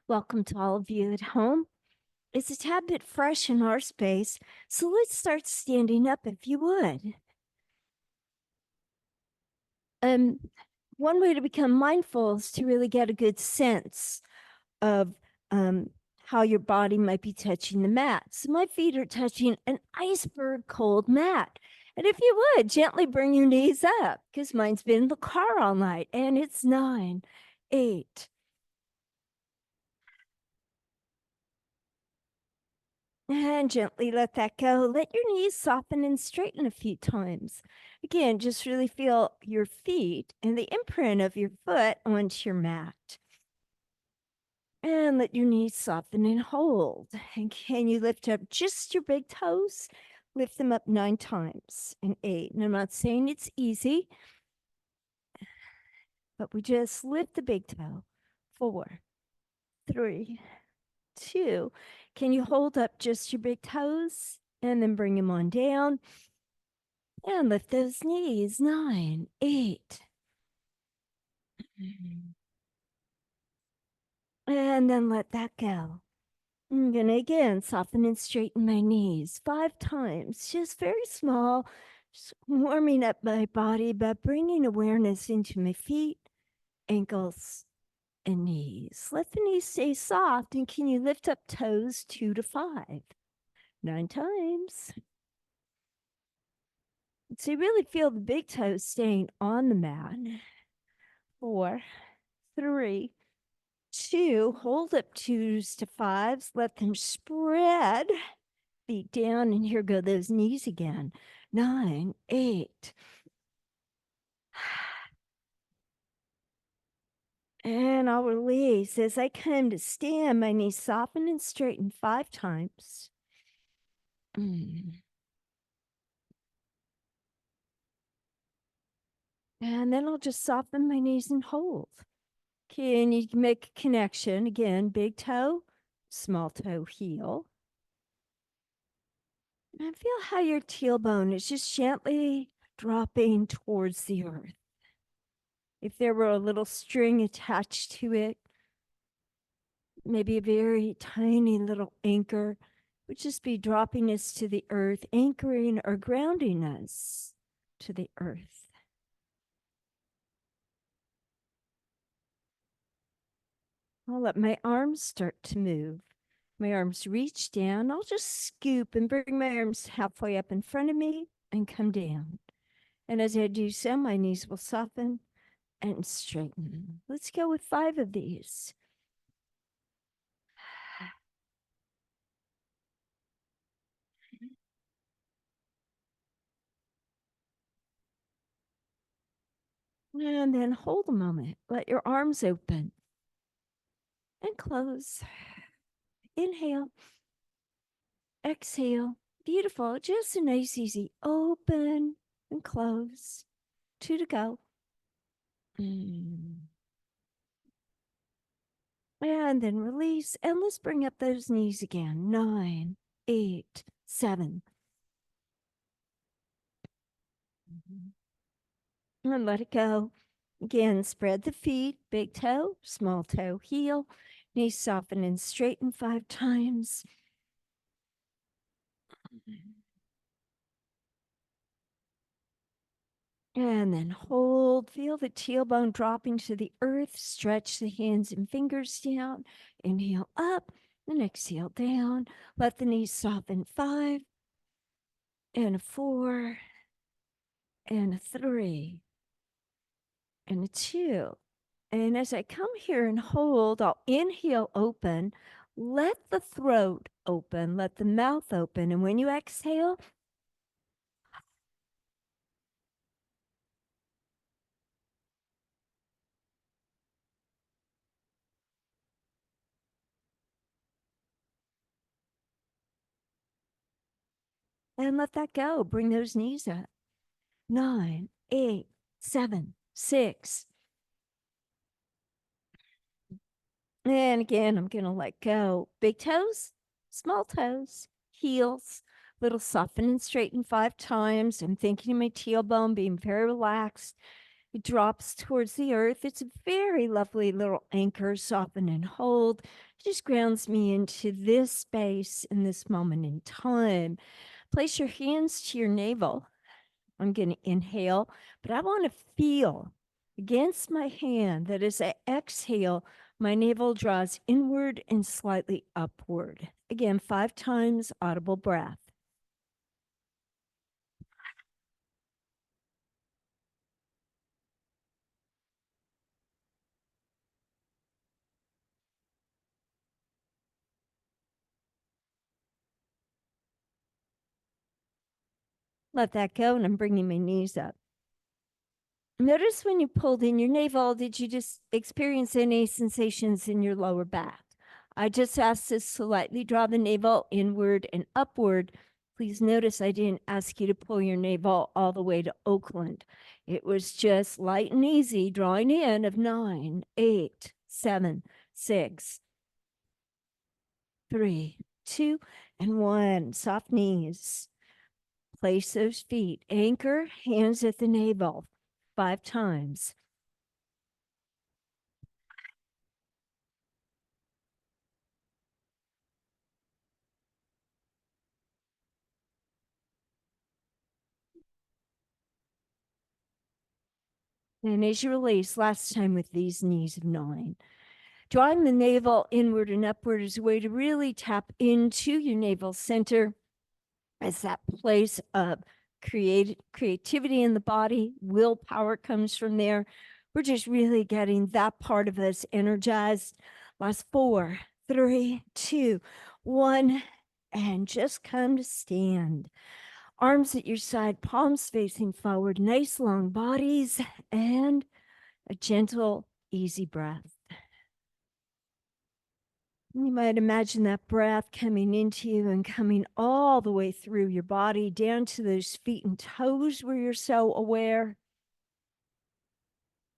Welcome to all of you at home. It's a tad bit fresh in our space, so let's start standing up if you would. Um, One way to become mindful is to really get a good sense of how your body might be touching the mat. So my feet are touching an iceberg cold mat. And if you would, gently bring your knees up, because mine's been in the car all night, and it's 9, 8, and gently let that go. Let your knees soften and straighten a few times. Again, just really feel your feet and the imprint of your foot onto your mat. And let your knees soften and hold. And can you lift up just your big toes? Lift them up 9 times and 8. And I'm not saying it's easy, but we just lift the big toe. 4, 3, 2. Can you hold up just your big toes and then bring them on down? And lift those knees. 9, 8. And then let that go. I'm going to again soften and straighten my knees 5 times, just very small, just warming up my body, but bringing awareness into my feet, ankles, and knees. Let the knees stay soft. And can you lift up toes 2 to 5? 9 times. So you really feel the big toes staying on the mat. 4, 3, 2, hold up 2s to 5s, let them spread, feet down, and here go those knees again. 9, 8. And I'll release as I come to stand. My knees soften and straighten 5 times. And then I'll just soften my knees and hold. Can you make a connection? Again, big toe, small toe, heel. And feel how your tailbone is just gently dropping towards the earth. If there were a little string attached to it, maybe a very tiny little anchor, would just be dropping us to the earth, anchoring or grounding us to the earth. I'll let my arms start to move. My arms reach down. I'll just scoop and bring my arms halfway up in front of me and come down. And as I do so, my knees will soften and straighten. Let's go with 5 of these. And then hold a moment. Let your arms open and close. Inhale, exhale. Beautiful. Just a nice, easy open and close. 2 to go. And then release. And let's bring up those knees again. 9, 8, 7. And let it go. Again, spread the feet, big toe, small toe, heel. Knees soften and straighten 5 times. And then hold. Feel the tailbone dropping to the earth. Stretch the hands and fingers down. Inhale up and exhale down. Let the knees soften. 5 and a 4 and a 3 and a 2. And as I come here and hold, I'll inhale open. Let the throat open. Let the mouth open. And when you exhale, and let that go. Bring those knees up. 9, 8, 7, 6. And again, I'm going to let go. Big toes, small toes, heels, little soften and straighten 5 times. I'm thinking of my tailbone being very relaxed. It drops towards the earth. It's a very lovely little anchor, soften and hold. It just grounds me into this space in this moment in time. Place your hands to your navel. I'm going to inhale, but I want to feel against my hand that as I exhale, my navel draws inward and slightly upward. Again, 5 times audible breath. Let that go, and I'm bringing my knees up. Notice when you pulled in your navel, did you just experience any sensations in your lower back? I just asked to slightly draw the navel inward and upward. Please notice I didn't ask you to pull your navel all the way to Oakland. It was just light and easy drawing in of 9, 8, 7, 6, 3, 2, and 1. Soft knees. Place those feet. Anchor, hands at the navel. 5 times. And as you release, last time with these knees of 9, drawing the navel inward and upward is a way to really tap into your navel center as that place of creativity in the body. Willpower comes from there. We're just really getting that part of us energized. Last 4, 3, 2, 1, and just come to stand. Arms at your side, palms facing forward, nice long bodies, and a gentle, easy breath. You might imagine that breath coming into you and coming all the way through your body, down to those feet and toes where you're so aware.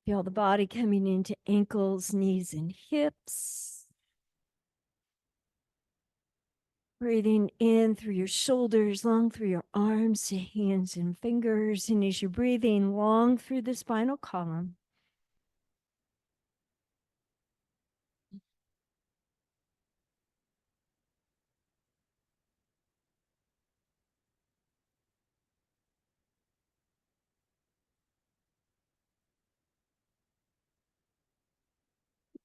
Feel the body coming into ankles, knees, and hips. Breathing in through your shoulders, long through your arms to hands and fingers. And as you're breathing long through the spinal column,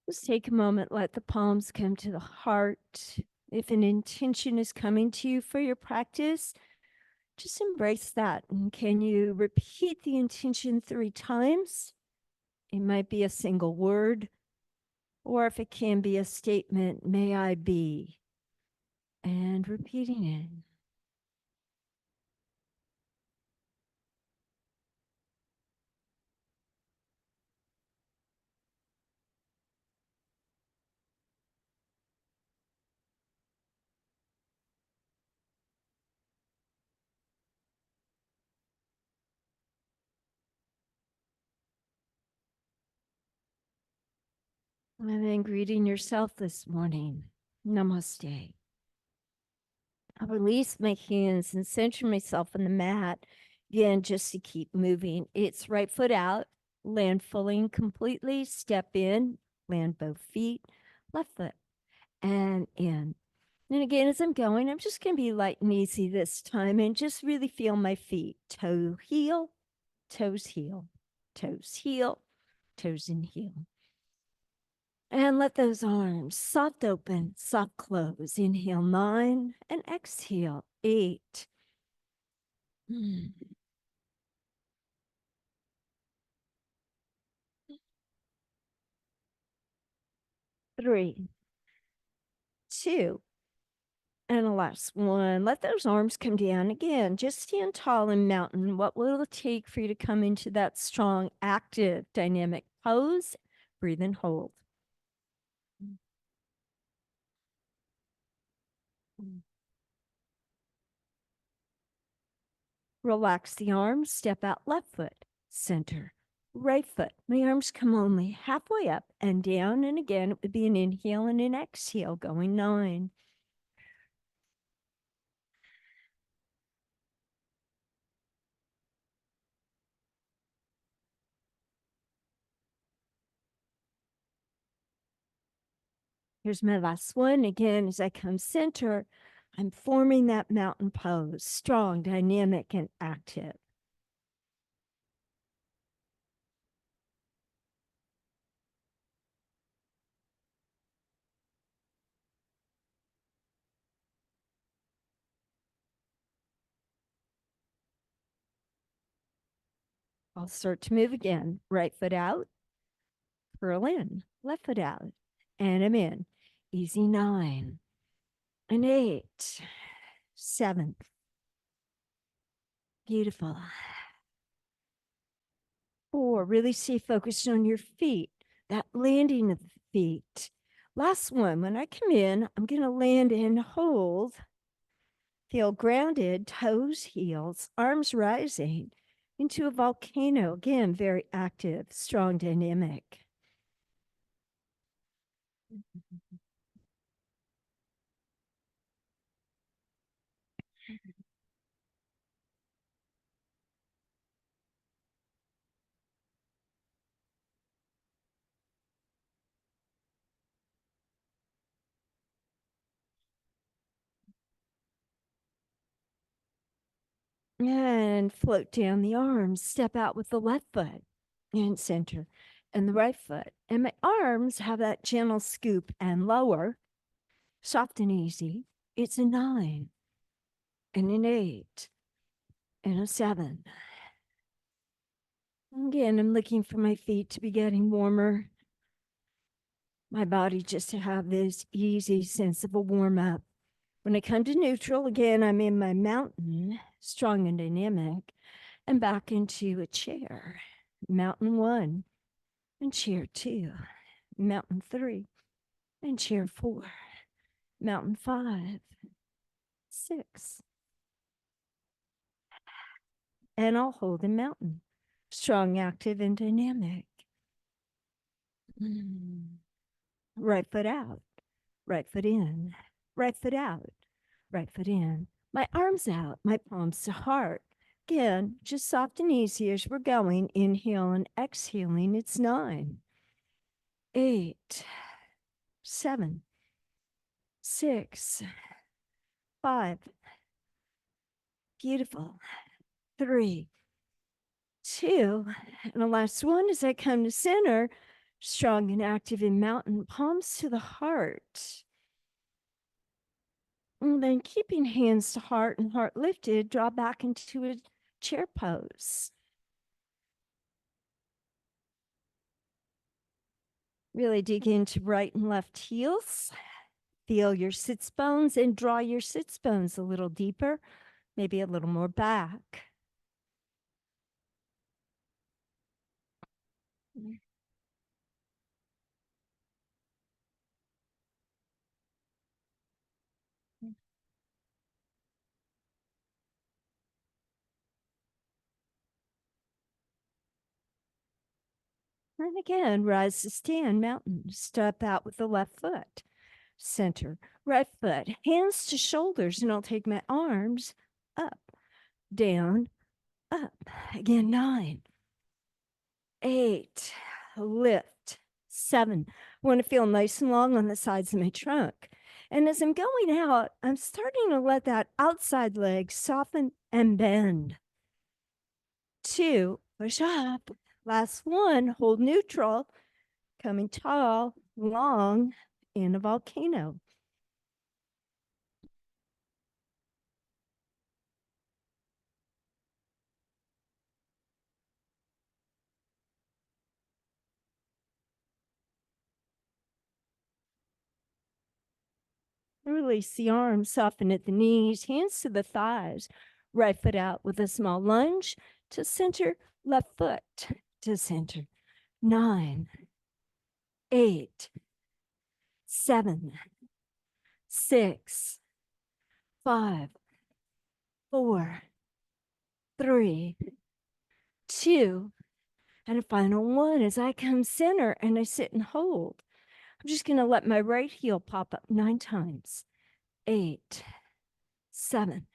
just take a moment, let the palms come to the heart. If an intention is coming to you for your practice, just embrace that. And can you repeat the intention 3 times? It might be a single word, or if it can be a statement, may I be, and repeating it. And then greeting yourself this morning. Namaste. I'll release my hands and center myself on the mat. Again, just to keep moving. It's right foot out, land fully and completely, step in, land both feet, left foot, and in. And again, as I'm going, I'm just going to be light and easy this time and just really feel my feet. Toe, heel, toes, heel, toes, heel, toes, and heel. And let those arms soft open, soft close. Inhale 9 and exhale 8. 3, 2, and a last 1. Let those arms come down again. Just stand tall and mountain. What will it take for you to come into that strong, active, dynamic pose? Breathe and hold. Relax the arms, step out left foot, center, right foot. My arms come only halfway up and down. And again, it would be an inhale and an exhale going 9. Here's my last one. Again, as I come center, I'm forming that mountain pose, strong, dynamic, and active. I'll start to move again. Right foot out, curl in, left foot out, and I'm in. Easy 9, and 8, 7. Beautiful. 4, really stay focused on your feet, that landing of the feet. Last one, when I come in, I'm going to land and hold. Feel grounded, toes, heels, arms rising into a volcano. Again, very active, strong, dynamic. And float down the arms. Step out with the left foot and center and the right foot. And my arms have that gentle scoop and lower, soft and easy. It's a 9 and an 8 and a 7. Again, I'm looking for my feet to be getting warmer. My body just to have this easy sense of a warm up. When I come to neutral, again, I'm in my mountain, strong and dynamic, and back into a chair. Mountain 1 and chair 2. Mountain 3 and chair 4. Mountain 5, 6. And I'll hold in mountain, strong, active, and dynamic. Right foot out, right foot in, right foot out, right foot in. My arms out, my palms to heart. Again, just soft and easy as we're going. Inhale and exhaling. It's 9, 8, 7, 6, 5. Beautiful. 3, 2. And the last one as I come to center, strong and active in mountain, palms to the heart. And then keeping hands to heart and heart lifted, draw back into a chair pose. Really dig into right and left heels. Feel your sits bones and draw your sits bones a little deeper, maybe a little more back. And again, rise to stand, mountain. Step out with the left foot. Center, right foot, hands to shoulders, and I'll take my arms up, down, up. Again, 9, 8, lift, 7. I want to feel nice and long on the sides of my trunk. And as I'm going out, I'm starting to let that outside leg soften and bend. 2, push up. Last one, hold neutral, coming tall, long in a volcano. Release the arms, soften at the knees, hands to the thighs, right foot out with a small lunge to center, left foot to center. 9, 8, 7, 6, 5, 4, 3, 2, and a final one as I come center and I sit and hold. I'm just going to let my right heel pop up 9 times. 8, 7.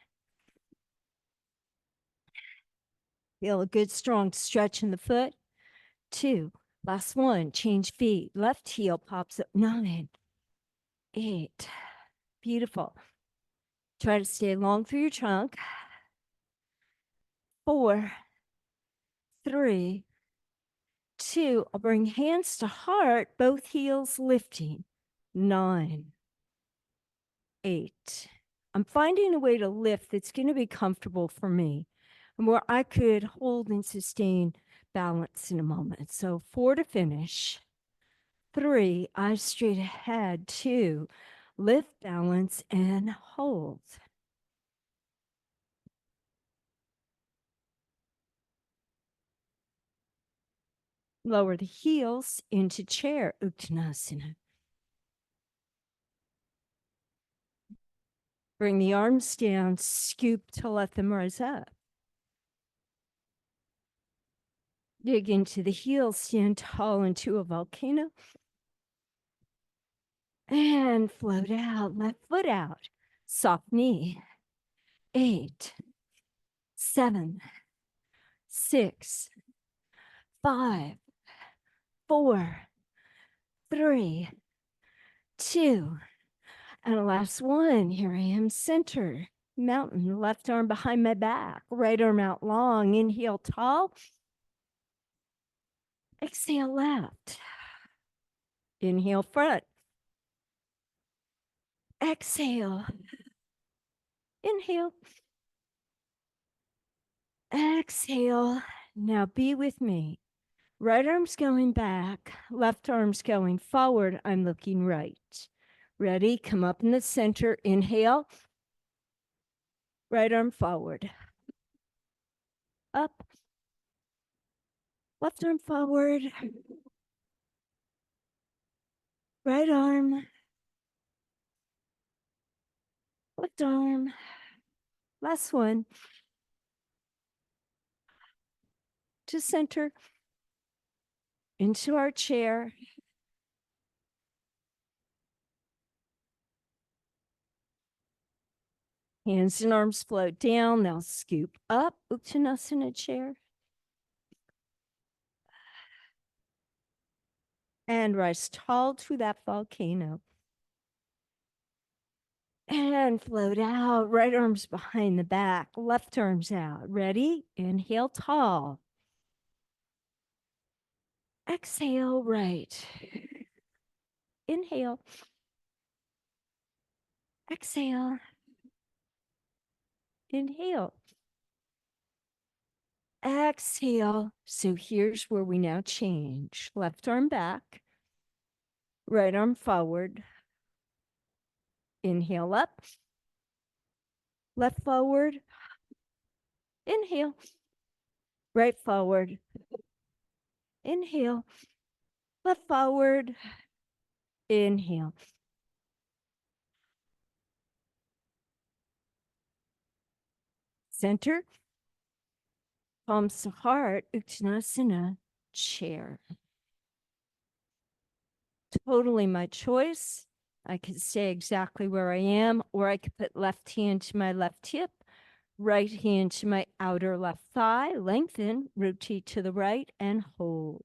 Feel a good strong stretch in the foot. 2, last one, change feet. Left heel pops up 9, 8. Beautiful. Try to stay long through your trunk. 4, 3, 2. I'll bring hands to heart, both heels lifting. 9, 8. I'm finding a way to lift that's going to be comfortable for me and where I could hold and sustain balance in a moment. So 4 to finish. 3, eyes straight ahead. 2, lift, balance, and hold. Lower the heels into chair, Uttanasana. Bring the arms down, scoop to let them rise up. Dig into the heels, stand tall into a volcano. And float out, left foot out, soft knee. 8, 7, 6, 5, 4, 3, 2, and last one. Here I am, center, mountain, left arm behind my back, right arm out long. Inhale, tall. Exhale, left. Inhale, front. Exhale. Inhale. Exhale. Now be with me. Right arm's going back, left arm's going forward. I'm looking right. Ready? Come up in the center. Inhale. Right arm forward. Up. Left arm forward. Right arm. Left arm. Last one. To center. Into our chair. Hands and arms float down. Now scoop up. Uttanasana chair. And rise tall to that volcano. And float out. Right arms behind the back. Left arms out. Ready? Inhale, tall. Exhale, right. Inhale. Exhale. Inhale. Exhale. So here's where we now change. Left arm back. Right arm forward. Inhale up. Left forward. Inhale. Right forward. Inhale. Left forward. Inhale. Center. Palms to heart. Uttanasana chair. Totally my choice. I could stay exactly where I am, or I could put left hand to my left hip, right hand to my outer left thigh, lengthen, rotate to the right, and hold.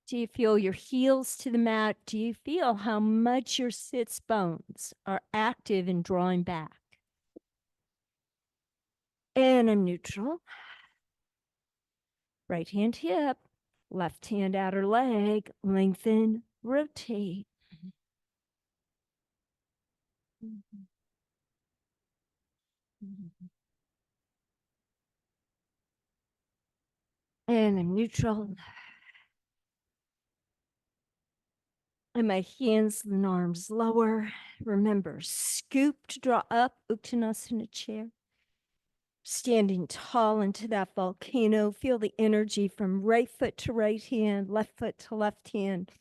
Do you feel your heels to the mat? Do you feel how much your sits bones are active in drawing back? And I'm neutral. Right hand hip, left hand outer leg, lengthen, rotate. And I'm neutral. And my hands and arms lower. Remember, scoop to draw up, Uttanasana chair. Standing tall into that volcano. Feel the energy from right foot to right hand, left foot to left hand.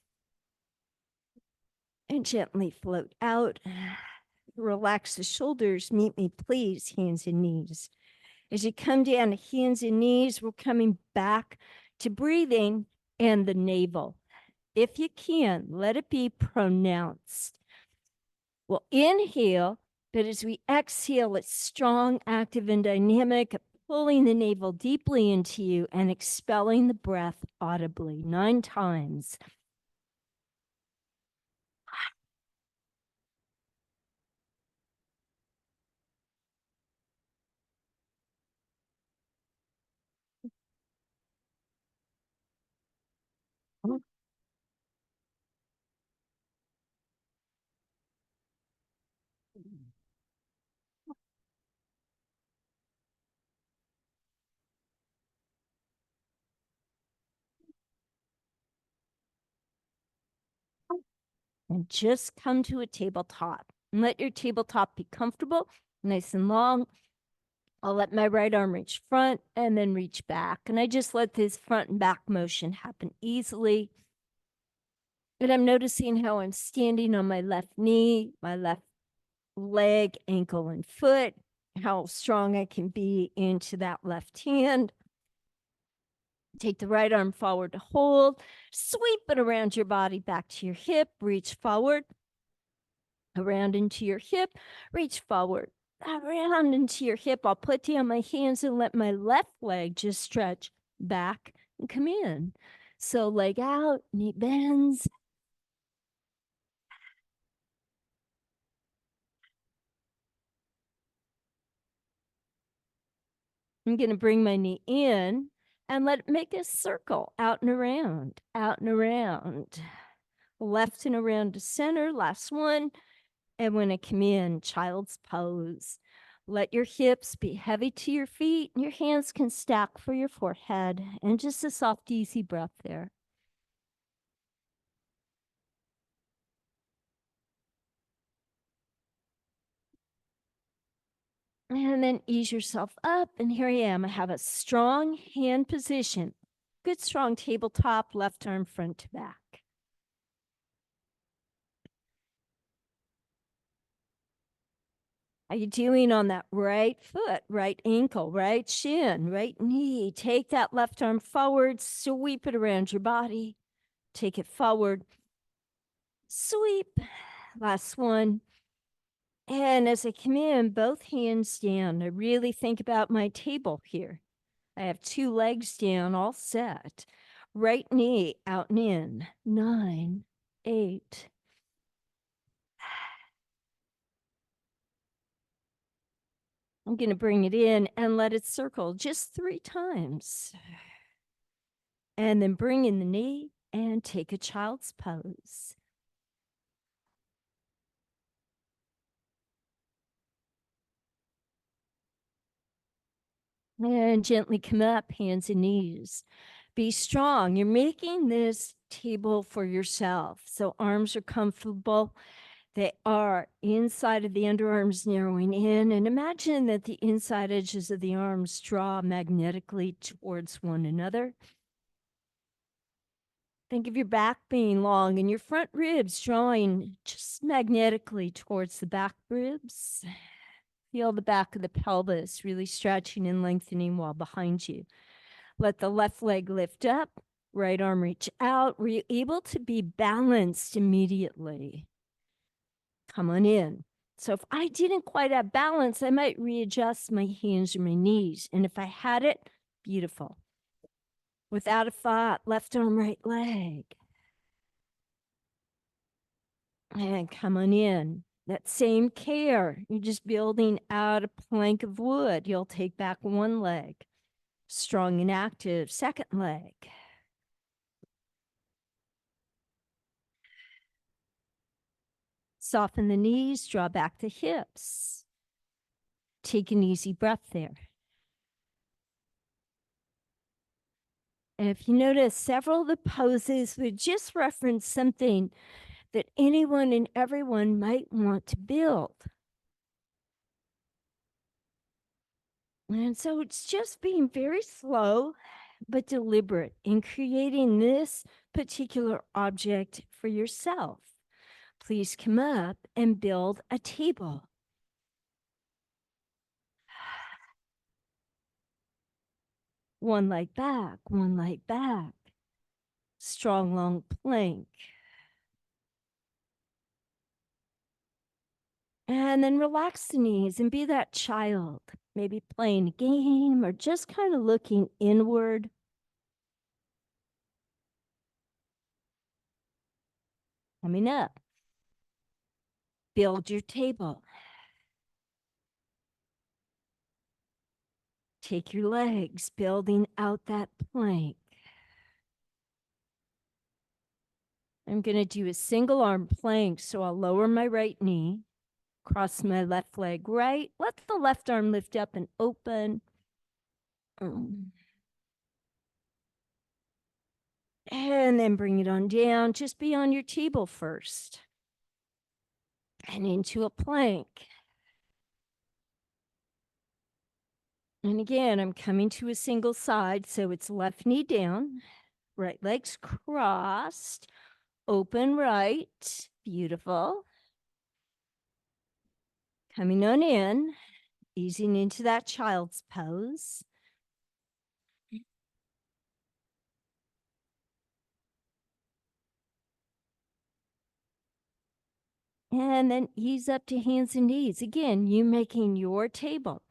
And gently float out. Relax the shoulders. Meet me, please, hands and knees. As you come down to hands and knees, we're coming back to breathing and the navel. If you can, let it be pronounced. We'll inhale, but as we exhale, it's strong, active, and dynamic, pulling the navel deeply into you and expelling the breath audibly 9 times. and just come to a tabletop. And let your tabletop be comfortable, nice and long. I'll let my right arm reach front and then reach back. And I just let this front and back motion happen easily. And I'm noticing how I'm standing on my left knee, my left leg, ankle, and foot, how strong I can be into that left hand. Take the right arm forward to hold, sweep it around your body back to your hip, reach forward, around into your hip, reach forward, around into your hip. I'll put down my hands and let my left leg just stretch back and come in. So leg out, knee bends. I'm going to bring my knee in and let it make a circle out and around, out and around. Left and around to center, last one. And when I come in, child's pose. Let your hips be heavy to your feet. Your hands can stack for your forehead. And just a soft, easy breath there. And then ease yourself up. And here I am. I have a strong hand position. Good, strong tabletop, left arm front to back. How you doing on that right foot, right ankle, right shin, right knee? Take that left arm forward, sweep it around your body. Take it forward, sweep. Last one. And as I come in, both hands down. I really think about my table here. I have 2 legs down, all set. Right knee out and in. 9, 8. I'm going to bring it in and let it circle just 3 times. And then bring in the knee and take a child's pose. And gently come up, hands and knees. Be strong. You're making this table for yourself. So arms are comfortable. They are inside of the underarms narrowing in. And imagine that the inside edges of the arms draw magnetically towards one another. Think of your back being long and your front ribs drawing just magnetically towards the back ribs. Feel the back of the pelvis really stretching and lengthening while behind you. Let the left leg lift up, right arm reach out. Were you able to be balanced immediately? Come on in. So if I didn't quite have balance, I might readjust my hands or my knees. And if I had it, beautiful. Without a thought, left arm, right leg. And come on in. That same care. You're just building out a plank of wood. You'll take back one leg. Strong and active, second leg. Soften the knees, draw back the hips. Take an easy breath there. And if you notice, several of the poses would just reference something that anyone and everyone might want to build. And so it's just being very slow but deliberate in creating this particular object for yourself. Please come up and build a table. One leg back, one leg back. Strong, long plank. And then relax the knees and be that child, maybe playing a game or just kind of looking inward. Coming up. Build your table. Take your legs, building out that plank. I'm going to do a single arm plank, so I'll lower my right knee, cross my left leg right, let the left arm lift up and open. And then bring it on down. Just be on your table first. and into a plank. And again, I'm coming to a single side, so it's left knee down, right leg's crossed, open right, beautiful. Coming on in, easing into that child's pose. And then ease up to hands and knees. Again, you making your table.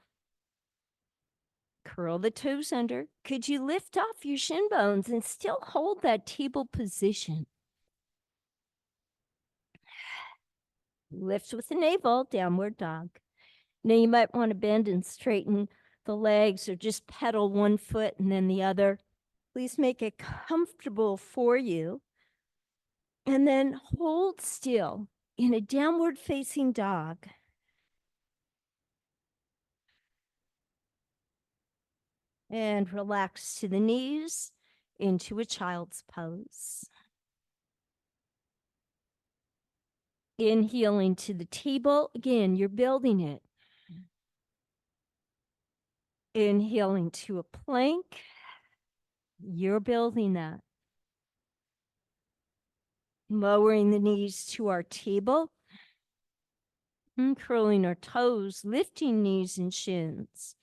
Curl the toes under. Could you lift off your shin bones and still hold that table position? Lift with the navel, downward dog. Now you might want to bend and straighten the legs or just pedal one foot and then the other. Please make it comfortable for you. And then hold still in a downward facing dog. And relax to the knees into a child's pose. Inhaling to the table. Again, you're building it. Inhaling to a plank. You're building that. Lowering the knees to our table. And curling our toes, lifting knees and shins.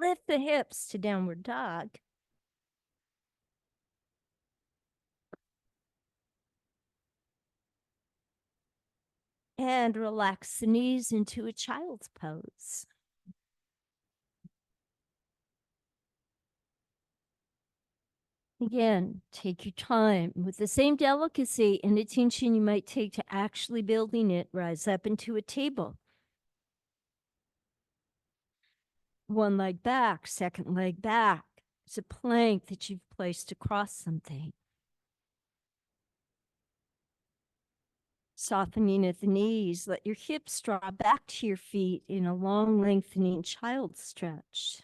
Lift the hips to downward dog. And relax the knees into a child's pose. Again, take your time with the same delicacy and attention you might take to actually building it. Rise up into a table. One leg back, second leg back. It's a plank that you've placed across something. Softening at the knees, let your hips draw back to your feet in a long, lengthening child stretch.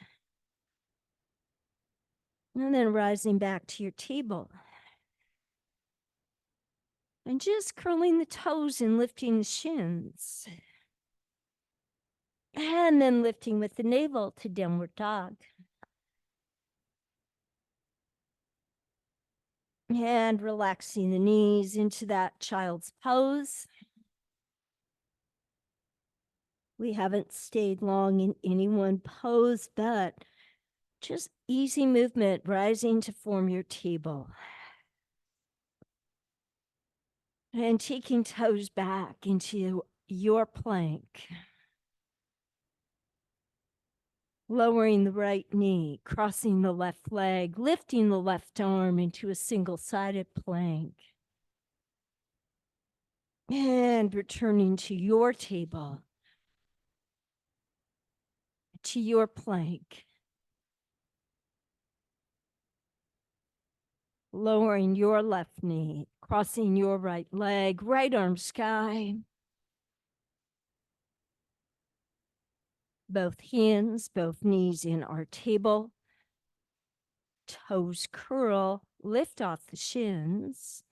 And then rising back to your table. And just curling the toes and lifting the shins. And then lifting with the navel to downward dog. And relaxing the knees into that child's pose. We haven't stayed long in any one pose, but just easy movement, rising to form your table. And taking toes back into your plank. Lowering the right knee, crossing the left leg, lifting the left arm into a single-sided plank. And returning to your table, to your plank. Lowering your left knee, crossing your right leg, right arm sky. Both hands, both knees in our table. Toes curl, lift off the shins,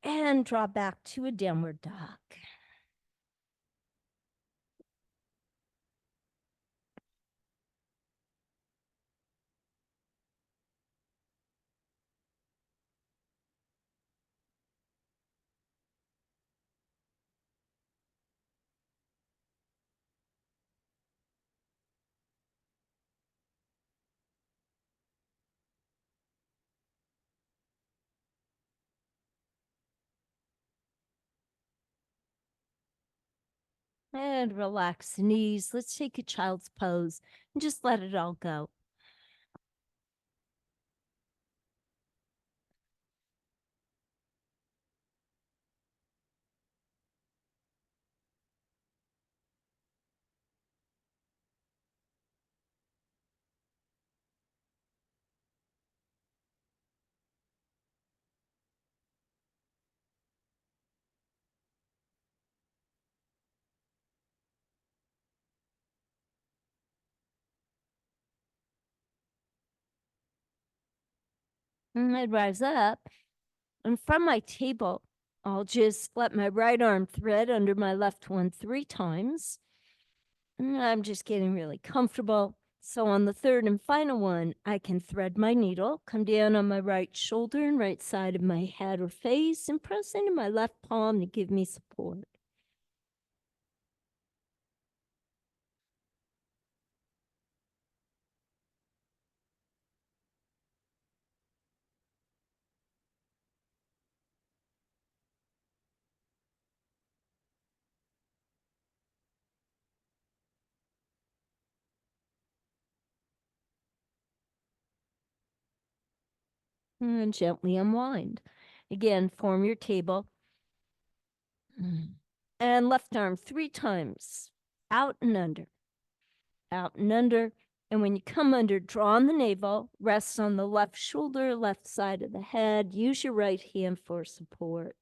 and draw back to a downward dog. And relax the knees. Let's take a child's pose and just let it all go. And I'd rise up. And from my table, I'll just let my right arm thread under my left one 3 times. And I'm just getting really comfortable. So on the third and final one, I can thread my needle, come down on my right shoulder and right side of my head or face, and press into my left palm to give me support. And gently unwind. Again, form your table. And left arm 3 times, out and under, out and under. And when you come under, draw on the navel, rest on the left shoulder, left side of the head. Use your right hand for support.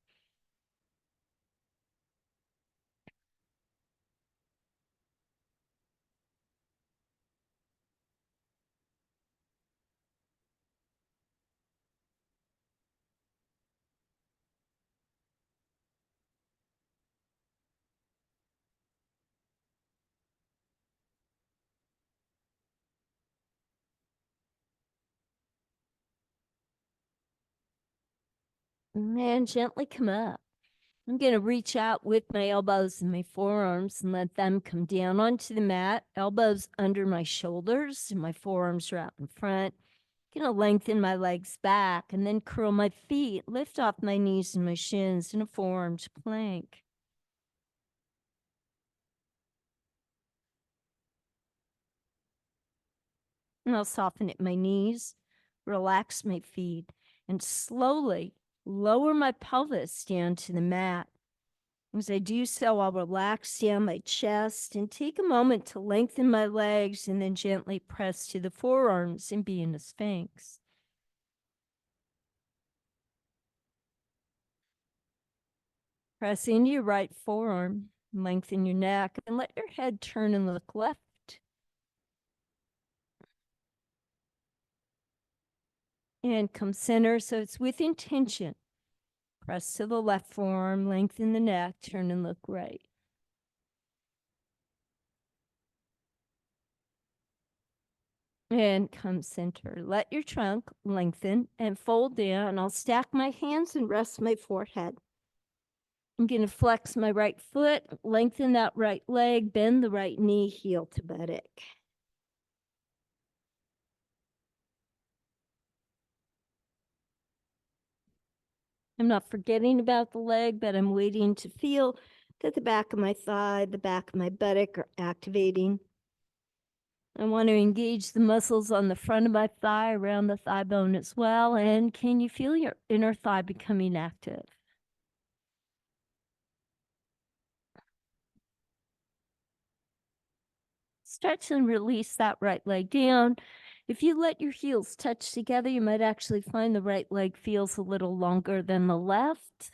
And gently come up. I'm going to reach out with my elbows and my forearms and let them come down onto the mat. Elbows under my shoulders and my forearms are out in front. I'm going to lengthen my legs back and then curl my feet, lift off my knees and my shins in a forearms plank. And I'll soften at my knees, relax my feet, and slowly lower my pelvis down to the mat. As I do so, I'll relax down my chest and take a moment to lengthen my legs and then gently press to the forearms and be in a sphinx. Press into your right forearm, lengthen your neck, and let your head turn and look left. And come center so it's with intention. Press to the left forearm, lengthen the neck, turn and look right. And come center. Let your trunk lengthen and fold down. I'll stack my hands and rest my forehead. I'm going to flex my right foot, lengthen that right leg, bend the right knee, heel to buttock. I'm not forgetting about the leg, but I'm waiting to feel that the back of my thigh, the back of my buttock are activating. I want to engage the muscles on the front of my thigh, around the thigh bone as well. And can you feel your inner thigh becoming active? Stretch and release that right leg down. If you let your heels touch together, you might actually find the right leg feels a little longer than the left.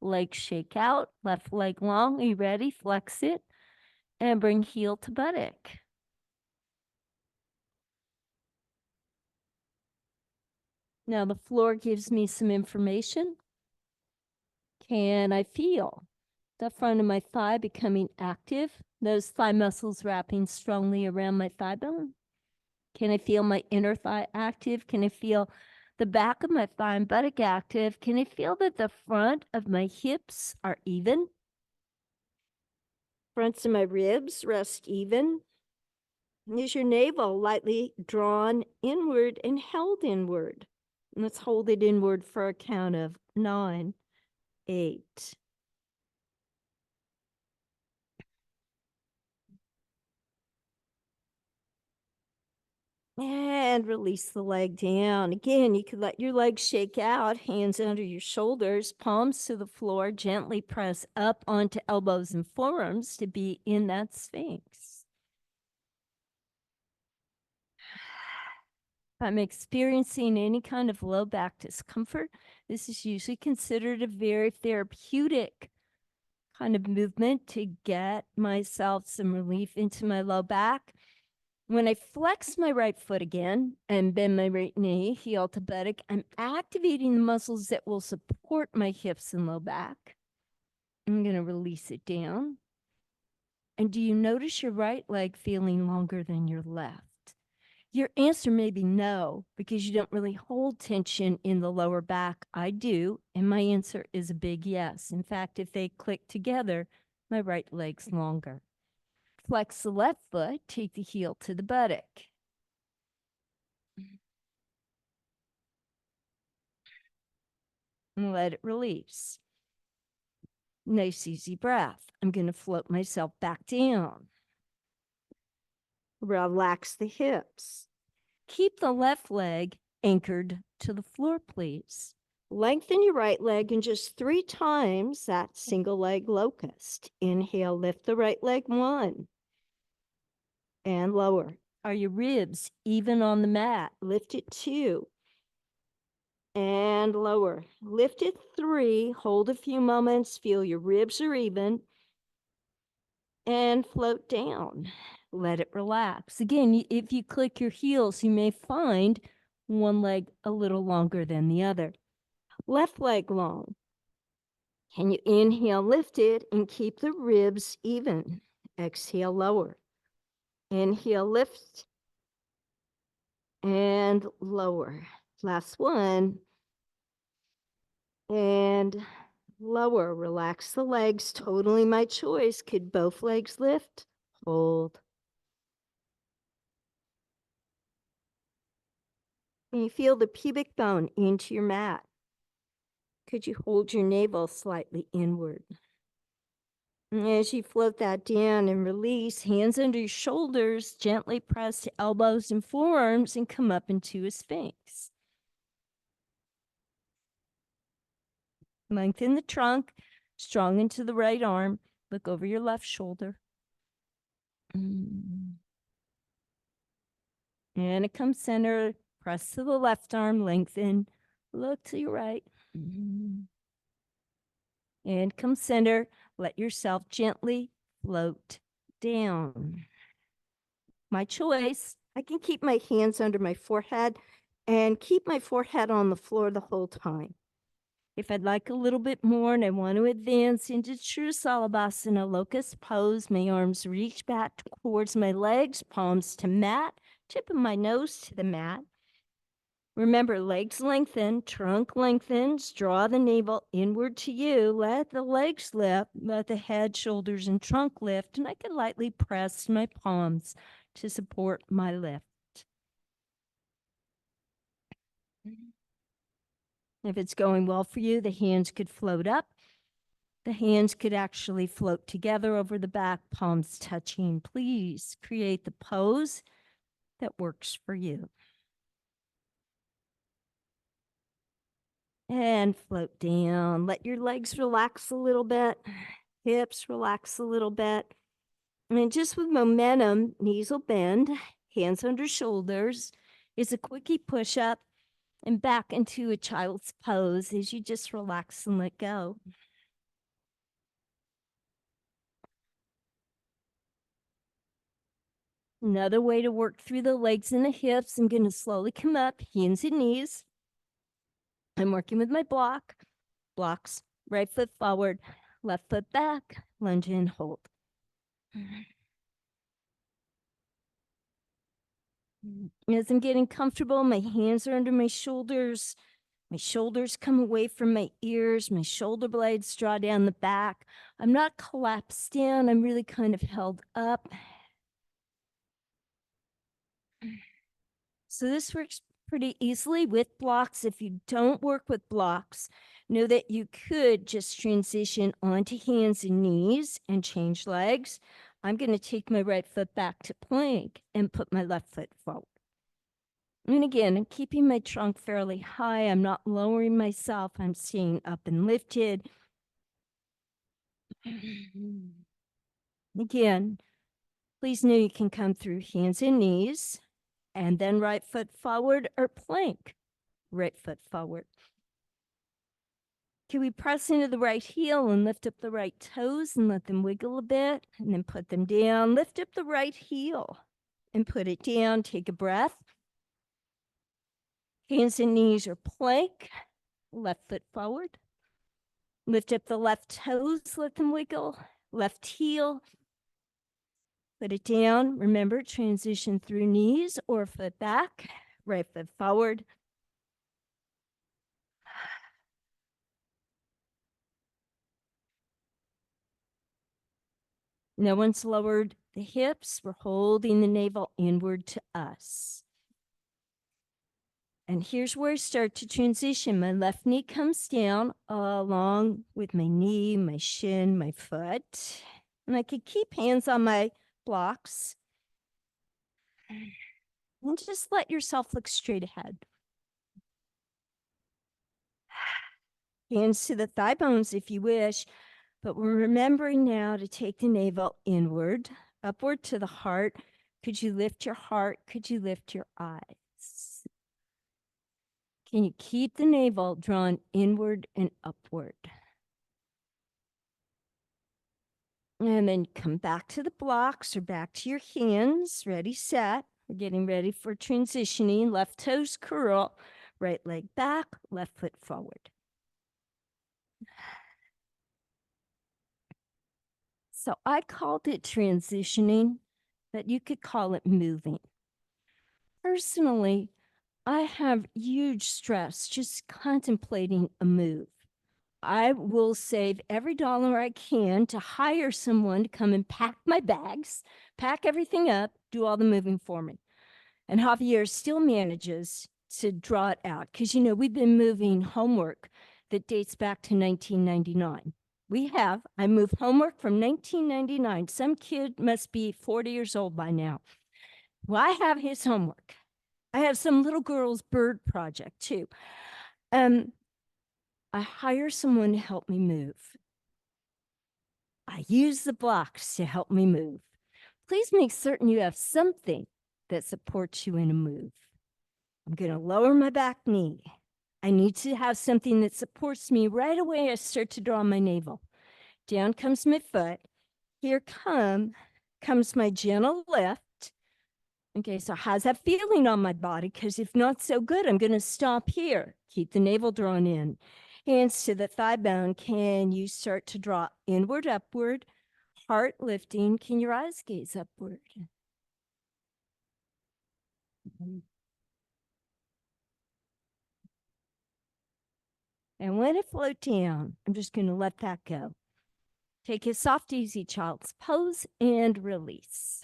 Leg shake out, left leg long. Are you ready? Flex it and bring heel to buttock. Now the floor gives me some information. Can I feel the front of my thigh becoming active? Those thigh muscles wrapping strongly around my thigh bone? Can I feel my inner thigh active? Can I feel the back of my thigh and buttock active? Can I feel that the front of my hips are even? Fronts of my ribs rest even. Is your navel lightly drawn inward and held inward? Let's hold it inward for a count of 9, 8. And release the leg down. Again, you could let your legs shake out, hands under your shoulders, palms to the floor, gently press up onto elbows and forearms to be in that sphinx. If I'm experiencing any kind of low back discomfort, this is usually considered a very therapeutic kind of movement to get myself some relief into my low back. When I flex my right foot again and bend my right knee, heel to buttock, I'm activating the muscles that will support my hips and low back. I'm going to release it down. And do you notice your right leg feeling longer than your left? Your answer may be no, because you don't really hold tension in the lower back. I do, and my answer is a big yes. In fact, if they click together, my right leg's longer. Flex the left foot, take the heel to the buttock. And let it release. Nice, easy breath. I'm going to float myself back down. Relax the hips. Keep the left leg anchored to the floor, please. Lengthen your right leg in just 3 times that single leg locust. Inhale, lift the right leg 1. And lower. Are your ribs even on the mat? Lift it 2. And lower. Lift it 3. Hold a few moments. Feel your ribs are even. And float down. Let it relax. Again, if you click your heels, you may find one leg a little longer than the other. Left leg long. Can you inhale, lift it, and keep the ribs even? Exhale, lower. Inhale, lift, and lower. Last one. And lower. Relax the legs. Totally my choice. Could both legs lift? Hold. Can you feel the pubic bone into your mat? Could you hold your navel slightly inward? As you float that down and release, hands under your shoulders, gently press to elbows and forearms and come up into a sphinx. Lengthen the trunk, strong into the right arm. Look over your left shoulder. And it comes center. Press to the left arm, lengthen. Look to your right. And come center. Let yourself gently float down. My choice. I can keep my hands under my forehead and keep my forehead on the floor the whole time. If I'd like a little bit more and I want to advance into Trisalabhasana, locust pose, my arms reach back towards my legs, palms to mat, tip of my nose to the mat. Remember, legs lengthen, trunk lengthens, draw the navel inward to you, let the legs lift, let the head, shoulders, and trunk lift, and I can lightly press my palms to support my lift. If it's going well for you, the hands could float up. The hands could actually float together over the back, palms touching. Please create the pose that works for you. And float down. Let your legs relax a little bit. Hips relax a little bit. And just with momentum, knees will bend, hands under shoulders. It's a quickie push-up and back into a child's pose as you just relax and let go. Another way to work through the legs and the hips, I'm going to slowly come up, hands and knees. I'm working with my blocks, right foot forward, left foot back, lunge and hold. As I'm getting comfortable, my hands are under my shoulders come away from my ears, my shoulder blades draw down the back. I'm not collapsed down, I'm really kind of held up. So this works pretty easily with blocks. If you don't work with blocks, know that you could just transition onto hands and knees and change legs. I'm going to take my right foot back to plank and put my left foot forward. And again, I'm keeping my trunk fairly high. I'm not lowering myself. I'm staying up and lifted. Again, please know you can come through hands and knees and then right foot forward or plank, right foot forward. Can we press into the right heel and lift up the right toes and let them wiggle a bit and then put them down? Lift up the right heel and put it down. Take a breath. Hands and knees are plank. Left foot forward. Lift up the left toes, let them wiggle. Left heel. Put it down. Remember, transition through knees or foot back. Right foot forward. No one's lowered the hips. We're holding the navel inward to us. And here's where I start to transition. My left knee comes down along with my knee, my shin, my foot. And I could keep hands on my blocks. And just let yourself look straight ahead. Hands to the thigh bones if you wish. But we're remembering now to take the navel inward, upward to the heart. Could you lift your heart? Could you lift your eyes? Can you keep the navel drawn inward and upward? And then come back to the blocks or back to your hands. Ready, set. We're getting ready for transitioning. Left toes curl, right leg back, left foot forward. So I called it transitioning, but you could call it moving. Personally, I have huge stress just contemplating a move. I will save every dollar I can to hire someone to come and pack my bags, pack everything up, do all the moving for me. And Javier still manages to draw it out because, you know, we've been moving homework that dates back to 1999. I moved homework from 1999. Some kid must be 40 years old by now. Well, I have his homework. I have some little girl's bird project too. I hire someone to help me move. I use the blocks to help me move. Please make certain you have something that supports you in a move. I'm going to lower my back knee. I need to have something that supports me. Right away, I start to draw my navel. Down comes my foot. Here comes my gentle lift. Okay, so how's that feeling on my body? Because if not so good, I'm going to stop here. Keep the navel drawn in. Hands to the thigh bone. Can you start to draw inward, upward? Heart lifting. Can your eyes gaze upward? And when it float down, I'm just going to let that go. Take a soft, easy child's pose and release.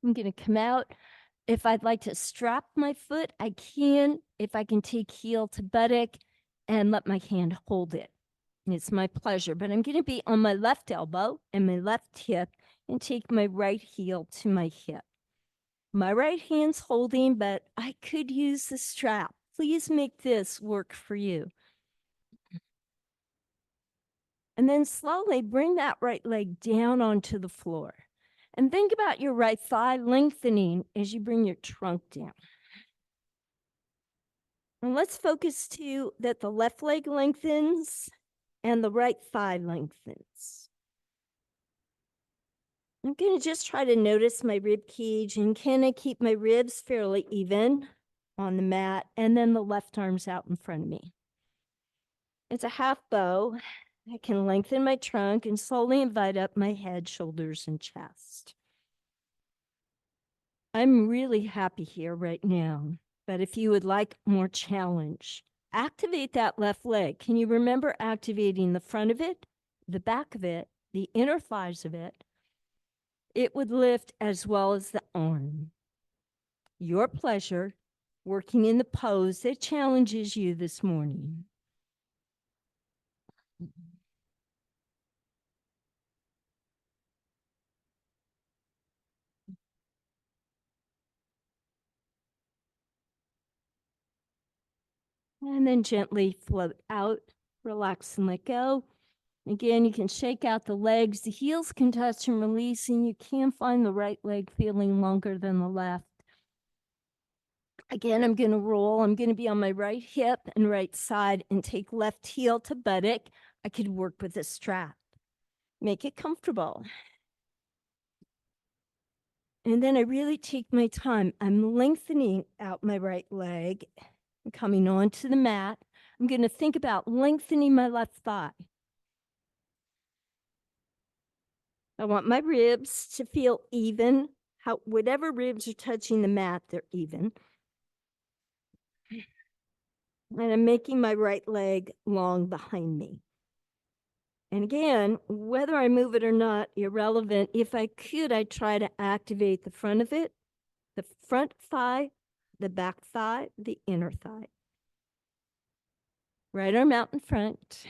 I'm going to come out. If I'd like to strap my foot, I can. If I can take heel to buttock and let my hand hold it. It's my pleasure, but I'm going to be on my left elbow and my left hip and take my right heel to my hip. My right hand's holding, but I could use the strap. Please make this work for you. And then slowly bring that right leg down onto the floor. And think about your right thigh lengthening as you bring your trunk down. And let's focus too that the left leg lengthens and the right thigh lengthens. I'm going to just try to notice my rib cage, and can I keep my ribs fairly even on the mat, and then the left arm's out in front of me. It's a half bow. I can lengthen my trunk and slowly invite up my head, shoulders, and chest. I'm really happy here right now, but if you would like more challenge, activate that left leg. Can you remember activating the front of it, the back of it, the inner thighs of it? It would lift as well as the arm. Your pleasure, working in the pose that challenges you this morning. And then gently float out, relax and let go. Again, you can shake out the legs. The heels can touch and release, and you can find the right leg feeling longer than the left. Again, I'm going to roll. I'm going to be on my right hip and right side and take left heel to buttock. I could work with a strap. Make it comfortable. And then I really take my time. I'm lengthening out my right leg, coming onto the mat. I'm going to think about lengthening my left thigh. I want my ribs to feel even. Whatever ribs are touching the mat, they're even. And I'm making my right leg long behind me. And again, whether I move it or not, irrelevant. If I could, I'd try to activate the front of it, the front thigh, the back thigh, the inner thigh. Right arm out in front.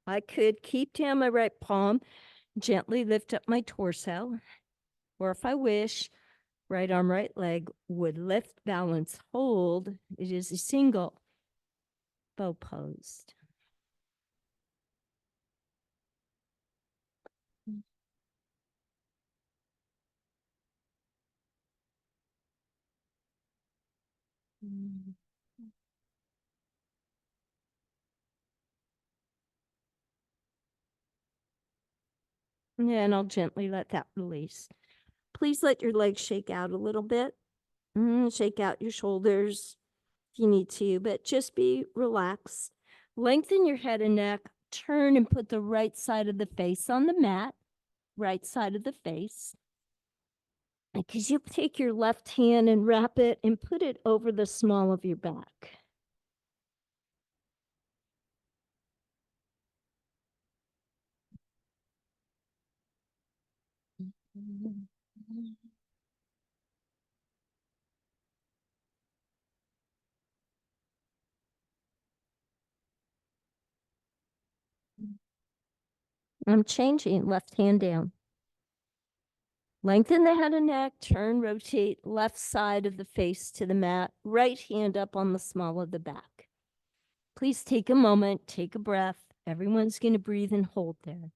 I could keep down my right palm, gently lift up my torso, or if I wish, right arm, right leg would lift, balance, hold. It is a single bow pose. And I'll gently let that release. Please let your legs shake out a little bit. Shake out your shoulders if you need to, but just be relaxed. Lengthen your head and neck. Turn and put the right side of the face on the mat. Right side of the face. Because you take your left hand and wrap it and put it over the small of your back. I'm changing left hand down. Lengthen the head and neck, turn, rotate left side of the face to the mat, right hand up on the small of the back. Please take a moment, take a breath. Everyone's going to breathe and hold there.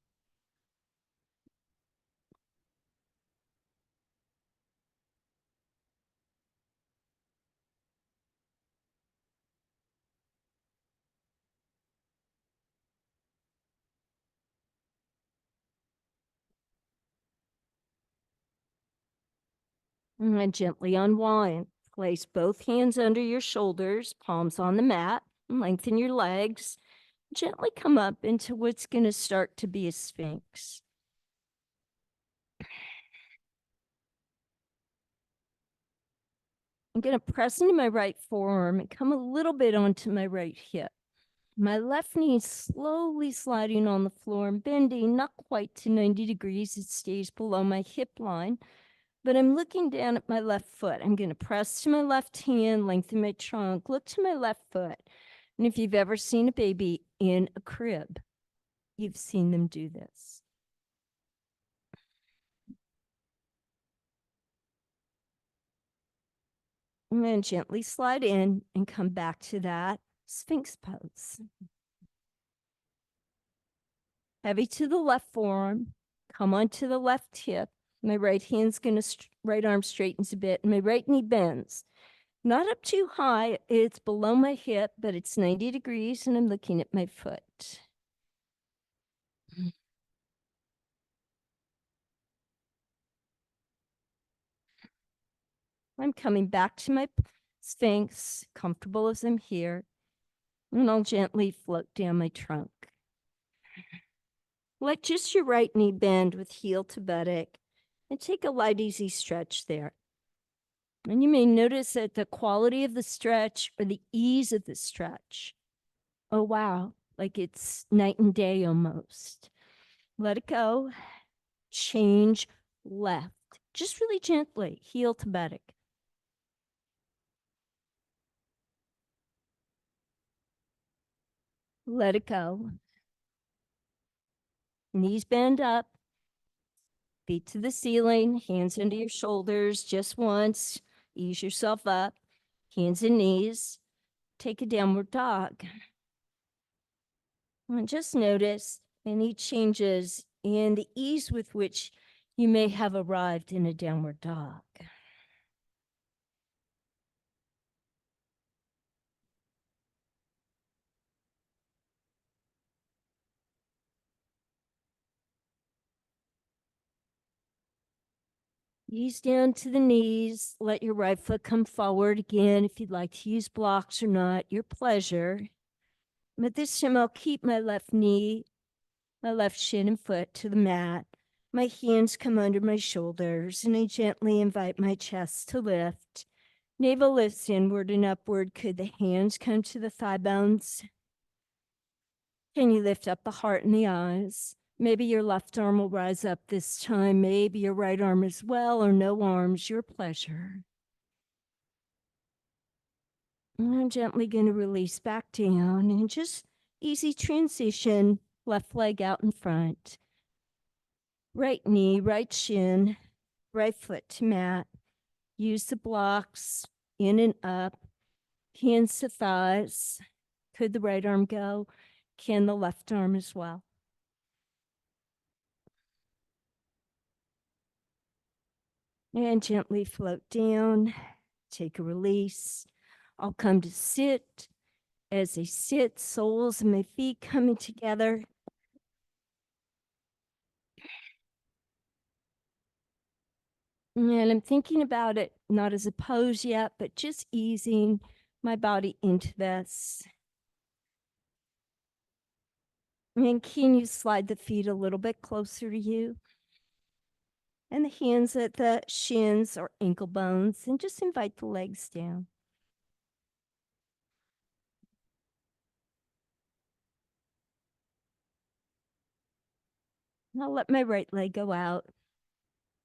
And gently unwind. Place both hands under your shoulders, palms on the mat, lengthen your legs. Gently come up into what's going to start to be a sphinx. I'm going to press into my right forearm and come a little bit onto my right hip. My left knee is slowly sliding on the floor and bending, not quite to 90 degrees. It stays below my hip line, but I'm looking down at my left foot. I'm going to press to my left hand, lengthen my trunk, look to my left foot. And if you've ever seen a baby in a crib, you've seen them do this. And then gently slide in and come back to that Sphinx pose. Heavy to the left forearm, come onto the left hip. My right hand's going to, right arm straightens a bit, and my right knee bends. Not up too high, it's below my hip, but it's 90 degrees, and I'm looking at my foot. I'm coming back to my Sphinx, comfortable as I'm here, and I'll gently float down my trunk. Let just your right knee bend with heel to buttock, and take a light, easy stretch there. And you may notice that the quality of the stretch or the ease of the stretch, oh, wow, like it's night and day almost. Let it go. Change left. Just really gently, heel to buttock. Let it go. Knees bend up. Feet to the ceiling, hands under your shoulders just once. Ease yourself up. Hands and knees. Take a downward dog. And just notice any changes in the ease with which you may have arrived in a downward dog. Ease down to the knees. Let your right foot come forward again. If you'd like to use blocks or not, your pleasure. But this time I'll keep my left knee, my left shin and foot to the mat. My hands come under my shoulders and I gently invite my chest to lift. Navel lifts inward and upward. Could the hands come to the thigh bones? Can you lift up the heart and the eyes? Maybe your left arm will rise up this time. Maybe your right arm as well, or no arms, your pleasure. And I'm gently going to release back down and just easy transition, left leg out in front. Right knee, right shin, right foot to mat. Use the blocks in and up, hands to thighs. Could the right arm go? Can the left arm as well? And gently float down, take a release. I'll come to sit. As I sit, soles of my feet coming together. And I'm thinking about it not as a pose yet, but just easing my body into this. And can you slide the feet a little bit closer to you? And the hands at the shins or ankle bones, and just invite the legs down. I'll let my right leg go out.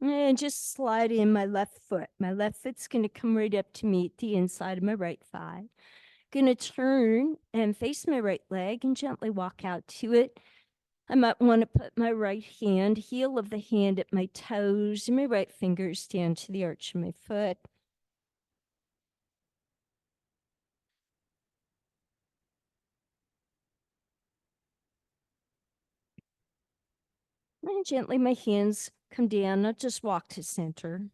And just slide in my left foot. My left foot's going to come right up to meet the inside of my right thigh. Going to turn and face my right leg and gently walk out to it. I might want to put my right hand, heel of the hand at my toes, and my right fingers down to the arch of my foot. And gently my hands come down. I'll just walk to center.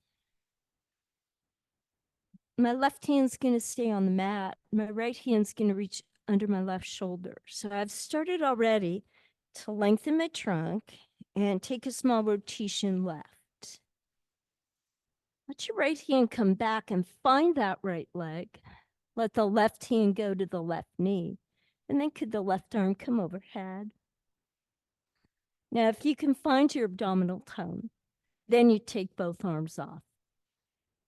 My left hand's going to stay on the mat. My right hand's going to reach under my left shoulder. So I've started already to lengthen my trunk and take a small rotation left. Let your right hand come back and find that right leg. Let the left hand go to the left knee. And then could the left arm come overhead? Now, if you can find your abdominal tone, then you take both arms off.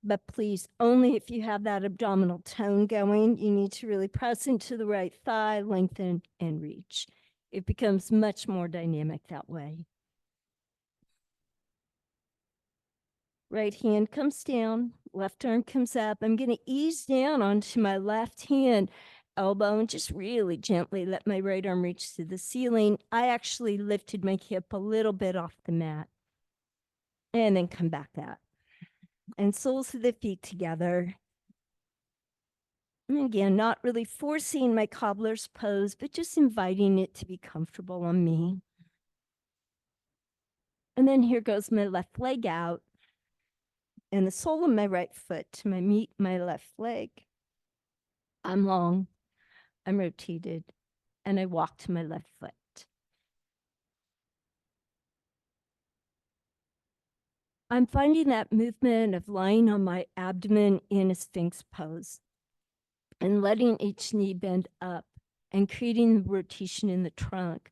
But please, only if you have that abdominal tone going, you need to really press into the right thigh, lengthen, and reach. It becomes much more dynamic that way. Right hand comes down, left arm comes up. I'm going to ease down onto my left hand elbow and just really gently let my right arm reach to the ceiling. I actually lifted my hip a little bit off the mat and then come back up. And soles of the feet together. And again, not really forcing my cobbler's pose, but just inviting it to be comfortable on me. And then here goes my left leg out and the sole of my right foot to meet my left leg. I'm long, I'm rotated, and I walk to my left foot. I'm finding that movement of lying on my abdomen in a Sphinx pose and letting each knee bend up and creating the rotation in the trunk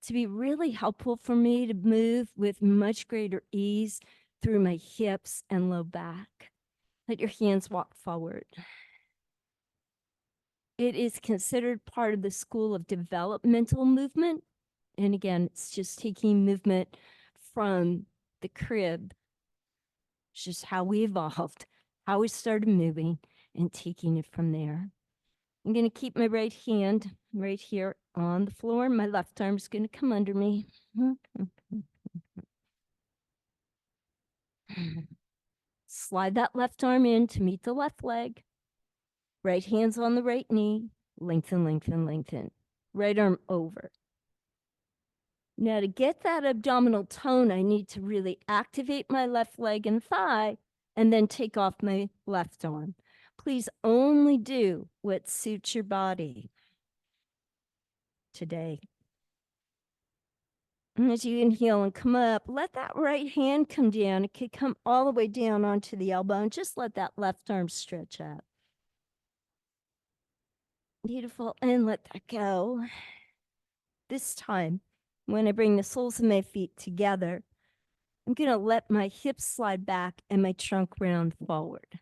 to be really helpful for me to move with much greater ease through my hips and low back. Let your hands walk forward. It is considered part of the school of developmental movement. And again, it's just taking movement from the crib. It's just how we evolved, how we started moving and taking it from there. I'm going to keep my right hand right here on the floor. My left arm is going to come under me. Slide that left arm in to meet the left leg. Right hand's on the right knee. Lengthen, lengthen, lengthen. Right arm over. Now to get that abdominal tone, I need to really activate my left leg and thigh and then take off my left arm. Please only do what suits your body today. And as you inhale and come up, let that right hand come down. It could come all the way down onto the elbow and just let that left arm stretch up. Beautiful. And let that go. This time, when I bring the soles of my feet together, I'm going to let my hips slide back and my trunk round forward.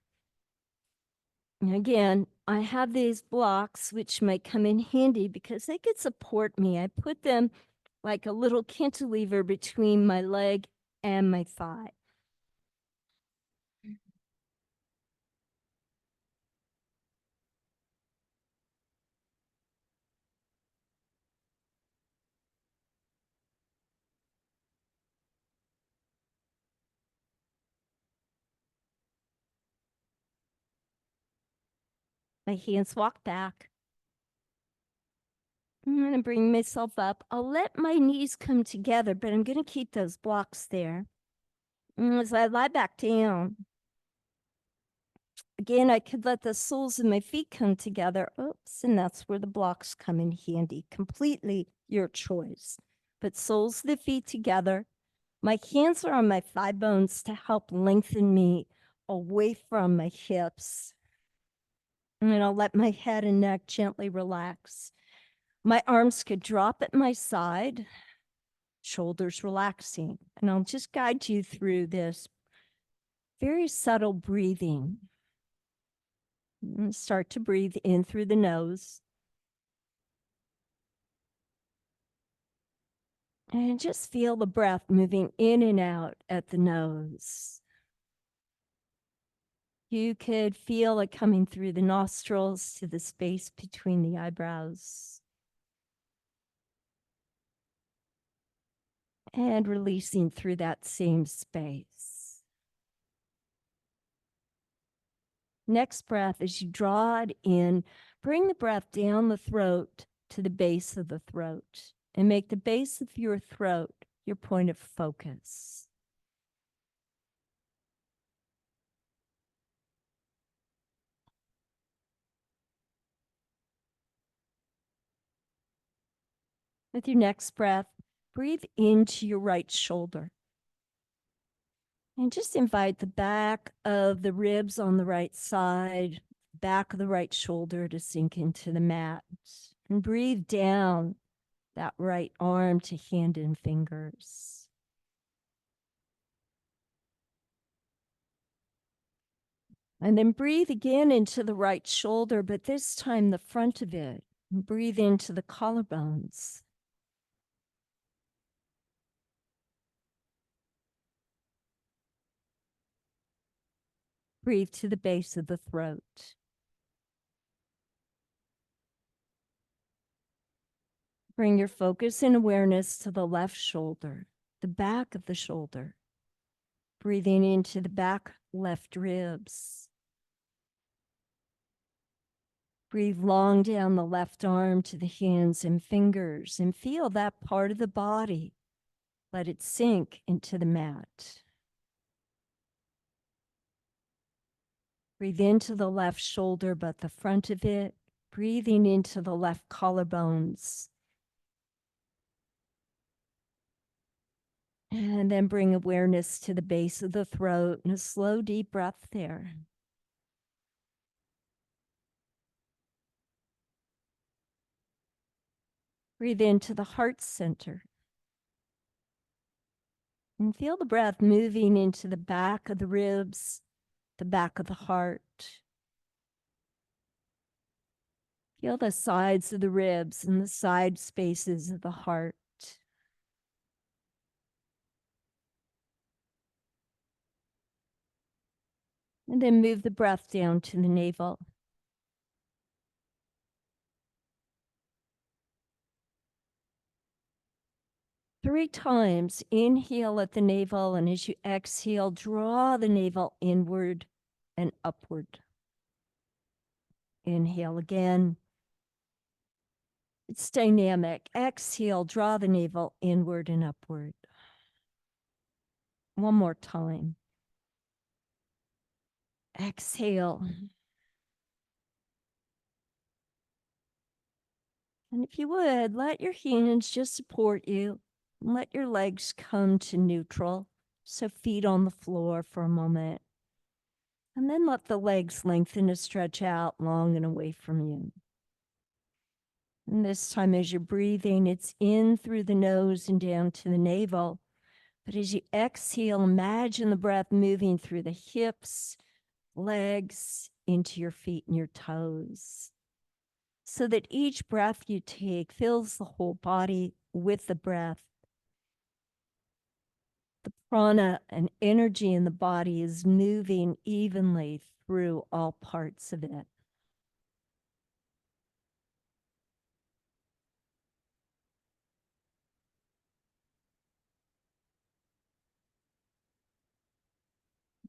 And again, I have these blocks which might come in handy because they could support me. I put them like a little cantilever between my leg and my thigh. My hands walk back. I'm going to bring myself up. I'll let my knees come together, but I'm going to keep those blocks there. And as I lie back down, again, I could let the soles of my feet come together. Oops, and that's where the blocks come in handy. Completely your choice. But soles of the feet together. My hands are on my thigh bones to help lengthen me away from my hips. And then I'll let my head and neck gently relax. My arms could drop at my side, shoulders relaxing. And I'll just guide you through this very subtle breathing. And start to breathe in through the nose. And just feel the breath moving in and out at the nose. You could feel it coming through the nostrils to the space between the eyebrows. And releasing through that same space. Next breath, as you draw it in, bring the breath down the throat to the base of the throat and make the base of your throat your point of focus. With your next breath, breathe into your right shoulder. And just invite the back of the ribs on the right side, back of the right shoulder to sink into the mat. And breathe down that right arm to hand and fingers. And then breathe again into the right shoulder, but this time the front of it. And breathe into the collarbones. Breathe to the base of the throat. Bring your focus and awareness to the left shoulder, the back of the shoulder. Breathing into the back left ribs. Breathe long down the left arm to the hands and fingers and feel that part of the body. Let it sink into the mat. Breathe into the left shoulder, but the front of it. Breathing into the left collarbones. And then bring awareness to the base of the throat and a slow, deep breath there. Breathe into the heart center. And feel the breath moving into the back of the ribs, the back of the heart. Feel the sides of the ribs and the side spaces of the heart. And then move the breath down to the navel. Three times, inhale at the navel, and as you exhale, draw the navel inward and upward. Inhale again. It's dynamic. Exhale, draw the navel inward and upward. One more time. Exhale. And if you would, let your hands just support you. Let your legs come to neutral. So feet on the floor for a moment. And then let the legs lengthen to stretch out long and away from you. And this time, as you're breathing, it's in through the nose and down to the navel. But as you exhale, imagine the breath moving through the hips, legs, into your feet and your toes, so that each breath you take fills the whole body with the breath. The prana and energy in the body is moving evenly through all parts of it.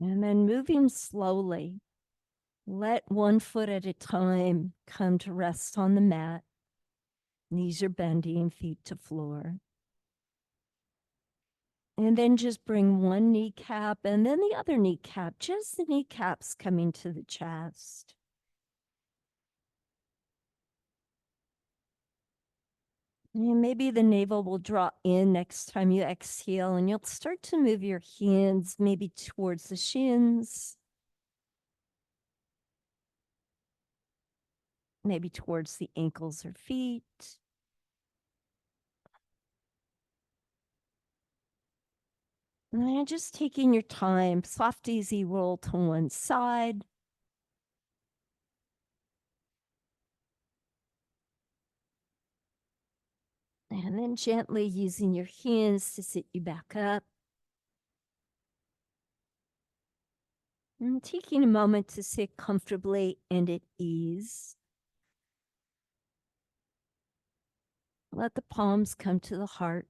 And then moving slowly, let one foot at a time come to rest on the mat. Knees are bending, feet to floor. And then just bring one kneecap and then the other kneecap, just the kneecaps coming to the chest. And maybe the navel will draw in next time you exhale, and you'll start to move your hands maybe towards the shins, maybe towards the ankles or feet. And then just taking your time, soft, easy roll to one side. And then gently using your hands to sit you back up. And taking a moment to sit comfortably and at ease. Let the palms come to the heart.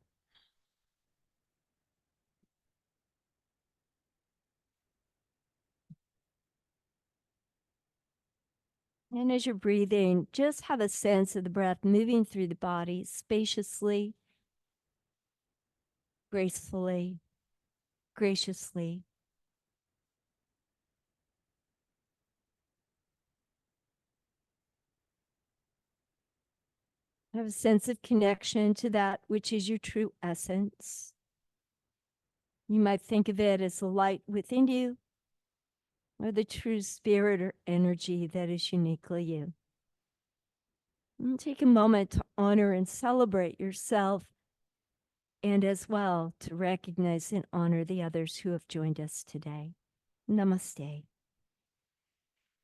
And as you're breathing, just have a sense of the breath moving through the body spaciously, gracefully, graciously. Have a sense of connection to that which is your true essence. You might think of it as the light within you, or the true spirit or energy that is uniquely you. And take a moment to honor and celebrate yourself, and as well to recognize and honor the others who have joined us today. Namaste.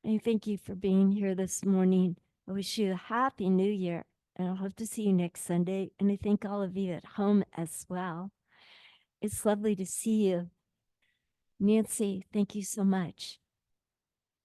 And thank you for being here this morning. I wish you a happy new year, and I'll hope to see you next Sunday. And I thank all of you at home as well. It's lovely to see you. Nancy, thank you so much.